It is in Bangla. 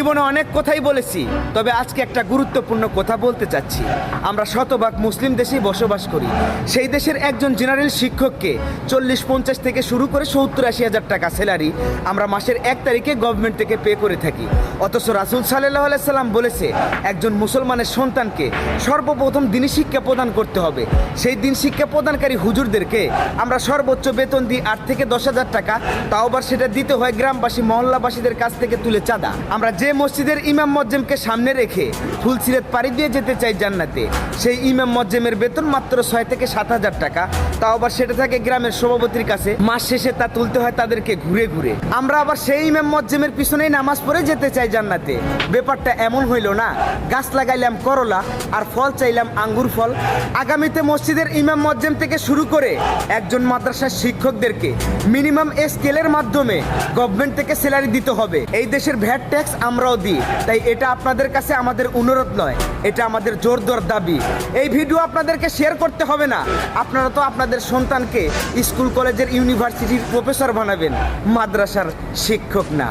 জীবনে অনেক কথাই বলেছি, তবে আজকে একটা গুরুত্বপূর্ণ কথা বলতে চাচ্ছি। আমরা শতভাগ মুসলিম দেশেই বসবাস করি। সেই দেশের একজন জেনারেল শিক্ষককে 40-50 থেকে শুরু করে 70-80 হাজার টাকা স্যালারি আমরা মাসের 1 তারিখে গভর্নমেন্ট থেকে পে করে থাকি। অথচ রাসূল সাল্লাল্লাহু আলাইহি সাল্লাম বলেছে, একজন মুসলমানের সন্তানকে সর্বপ্রথম দিনী শিক্ষা প্রদান করতে হবে। সেই দিন শিক্ষা প্রদানকারী হুজুরদেরকে আমরা সর্বোচ্চ বেতন দিই 8 থেকে 10 হাজার টাকা, তাও আবার সেটা দিতে হয় গ্রামবাসী মহল্লাবাসীদের কাছ থেকে তুলে চাঁদা। আমরা যে মসজিদের ইমাম মজ্জেমকে সামনে রেখে ফুলসিরাত পাড়ি দিয়ে যেতে চাই জান্নাতে, সেই ইমাম মজ্জেমের বেতন মাত্র 6 থেকে 7 হাজার টাকা, তাও আবার সেটা থাকে গ্রামের সভাপতির কাছে। মাস শেষে তা তুলতে হয় তাদেরকে ঘুরে ঘুরে। আমরা আবার সেই ইমাম মজ্জেমের পিছনেই নামাজ পড়ে যেতে চাই জান্নাতে। ব্যাপারটা এমন হইল না, গাছ লাগাইলাম করলা আর ফল চাইলাম আঙ্গুর ফল। আগামীতে মসজিদের ইমাম মজ্জেম থেকে শুরু করে একজন মাদ্রাসার শিক্ষকদেরকে মিনিমাম স্কেলের মাধ্যমে গভর্নমেন্ট থেকে স্যালারি দিতে হবে। এই দেশের ভ্যাট ট্যাক্স আমরাও দিই, তাই এটা আপনাদের কাছে আমাদের অনুরোধ নয়, এটা আমাদের জোরদার দাবি। এই ভিডিও আপনাদেরকে শেয়ার করতে হবে না। আপনারা তো আপনাদের সন্তানকে স্কুল কলেজের ইউনিভার্সিটির প্রফেসর বানাবেন, মাদ্রাসার শিক্ষক না।